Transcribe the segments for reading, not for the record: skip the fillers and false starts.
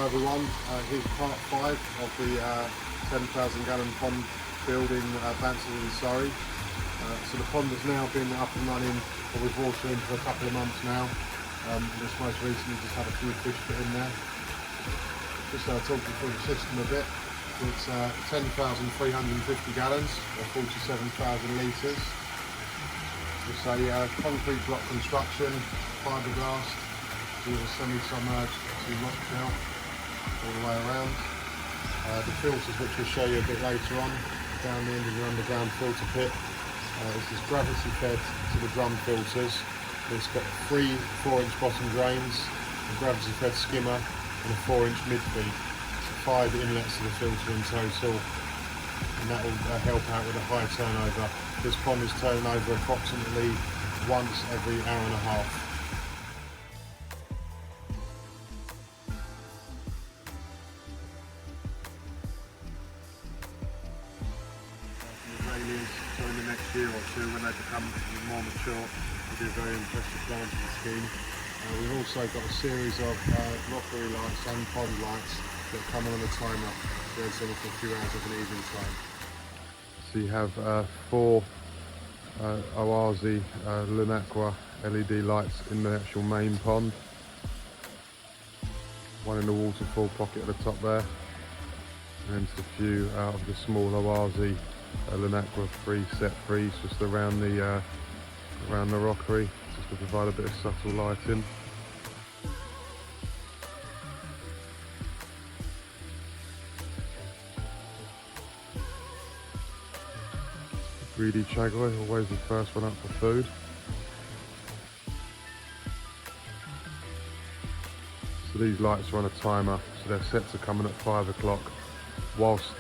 everyone. Here's part 5 of the 10,000 gallon pond build in Banstead in Surrey. So the pond has now been up and running with water in for a couple of months now. Just most recently just had a few fish put in there. Just talk you through the system a bit. It's 10,350 gallons or 47,000 litres. It's a concrete block construction, fiberglass, with a semi-submerged to rock shell all the way around. The filters, which we'll show you a bit later on, down the end of the underground filter pit. This is gravity fed to the drum filters. It's got 3 4-inch bottom drains, a gravity fed skimmer and a 4-inch mid feed. So 5 inlets to the filter in total, and that will help out with a high turnover. This pond is turning over approximately once every hour and a half. During the next year or two, when they become more mature, it'll be a very impressive planting scheme. We've also got a series of rockery lights and pond lights that come on a timer, so it's on for a few hours of an evening time. So you have 4 Oasis Lunaqua LED lights in the actual main pond. One in the waterfall pocket at the top there, and just a few out of the small Oasis Lunaqua 3 set 3s just around the rockery, just to provide a bit of subtle lighting. Greedy chagoi, always the first one up for food. So these lights are on a timer, so they're set to come in at 5 o'clock whilst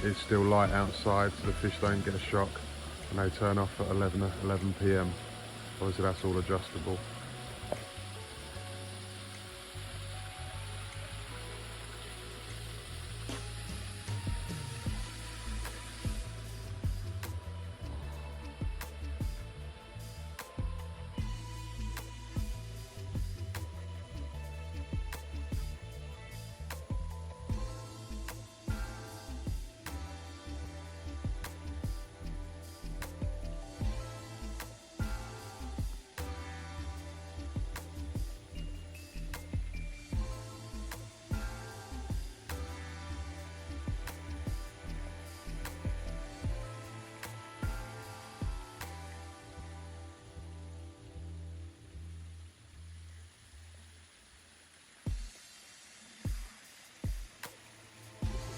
it's still light outside, so the fish don't get a shock, and they turn off at 11 p.m. Obviously that's all adjustable.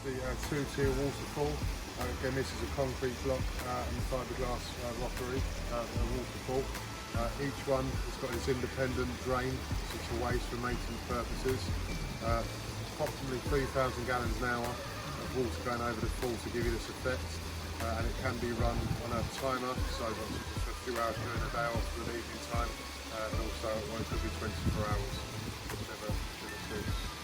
The 2-tier waterfall. Again, this is a concrete block and fiberglass rockery waterfall. Each one has got its independent drain, so it's a waste for maintenance purposes. Approximately 3,000 gallons an hour of water going over the fall to give you this effect, and it can be run on a timer, so just a few hours during the day or for the evening time, and also it could be 24 hours, whichever suits.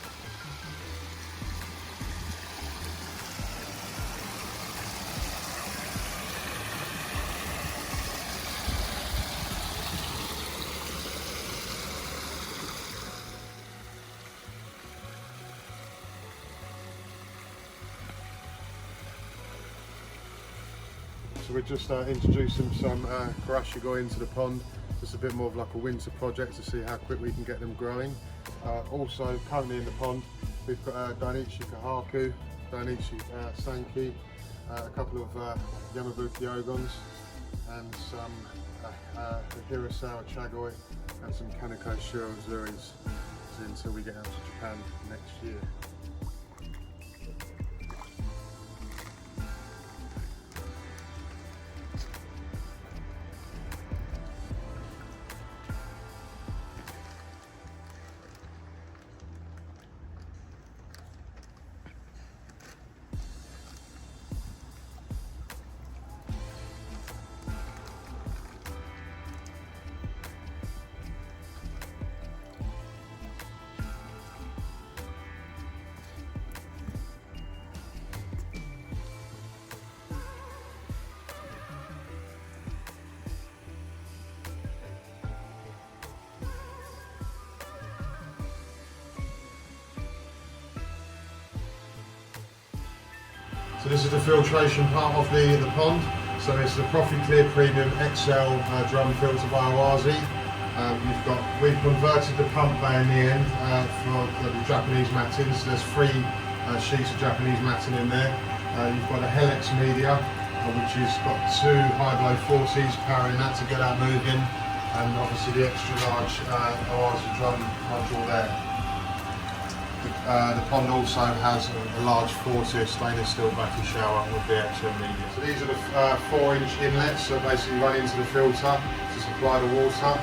So we're just introducing some karashigoi into the pond, just a bit more of like a winter project to see how quick we can get them growing. Also currently in the pond we've got Dainichi kahaku, Dainichi sanki, a couple of Yamabuki ogons, and some Hirasawa chagoi and some Kaneko shurazuris until we get out to Japan next year. So this is the filtration part of the pond. So it's the Profit Clear Premium XL drum filter by Oazi. We've converted the pump bay in the end for the Japanese matting. So there's 3 sheets of Japanese matting in there. You've got a Helix media, which has got 2 high-blow 40s powering that to get that moving, and obviously the extra large Oazi drum module there. The pond also has a large 40 stainless steel vacuum shower with the XM media. So these are the 4-inch inlets, so basically run into the filter to supply the water.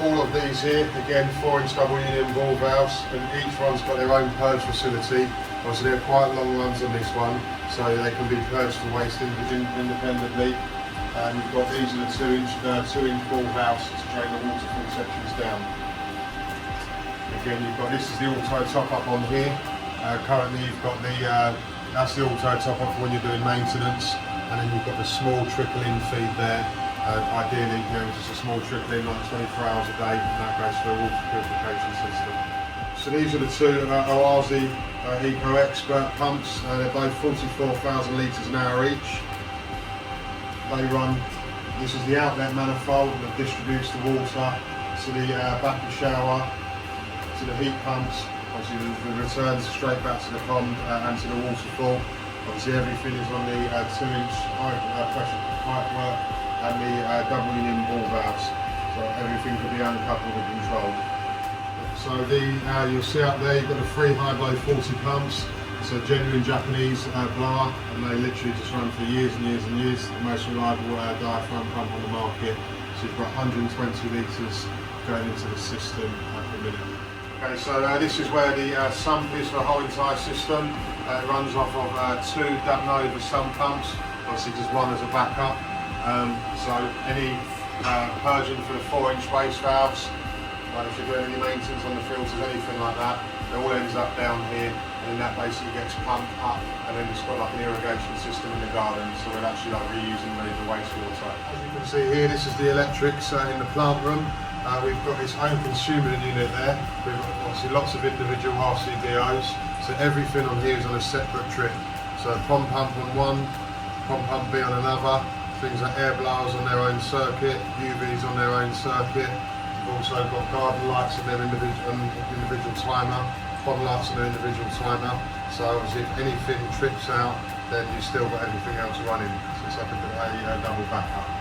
All of these here, again, 4-inch double union ball valves, and each one's got their own purge facility. Obviously they're quite long runs on this one, so they can be purged for waste independently. And you've got these are the 2-inch ball valves to drain the waterfall sections down. Again, this is the auto top up on here. Currently you've got that's the auto top up for when you're doing maintenance, and then you've got the small trickle in feed there. Ideally, just a small trickle in like 24 hours a day, and that goes through a water purification system. So these are the 2 Oazi Eco Expert pumps. They're both 44,000 litres an hour each. They run, this is the outlet manifold that distributes the water to the vacuum shower, to the heat pumps. Obviously the returns straight back to the pond and to the waterfall. Obviously everything is on the 2-inch high pressure pipework and the double union ball valves. So everything can be uncoupled and controlled. So you'll see up there you've got the 3 high-blow 40 pumps. It's a genuine Japanese blower, and they literally just run for years and years and years. The most reliable diaphragm pump on the market. So you've got 120 litres going into the system per minute. Okay, so this is where the sump is for the whole entire system. It runs off of 2 Nova sump pumps, obviously just one as a backup. So any purging for the 4-inch waste valves, like if you're doing any maintenance on the filters, anything like that, it all ends up down here, and then that basically gets pumped up, and then it's got like an irrigation system in the garden, so we're actually like reusing the wastewater. As you can see here, this is the electrics in the plant room. We've got its own consumer unit there. We've got obviously lots of individual RCDOs, so everything on here is on a separate trip. So pond pump on one, pond pump B on another, things like air blowers on their own circuit, UVs on their own circuit. We've also got garden lights on their individual timer, pond lights on their individual timer. So obviously if anything trips out, then you've still got everything else running. So it's like a double backup.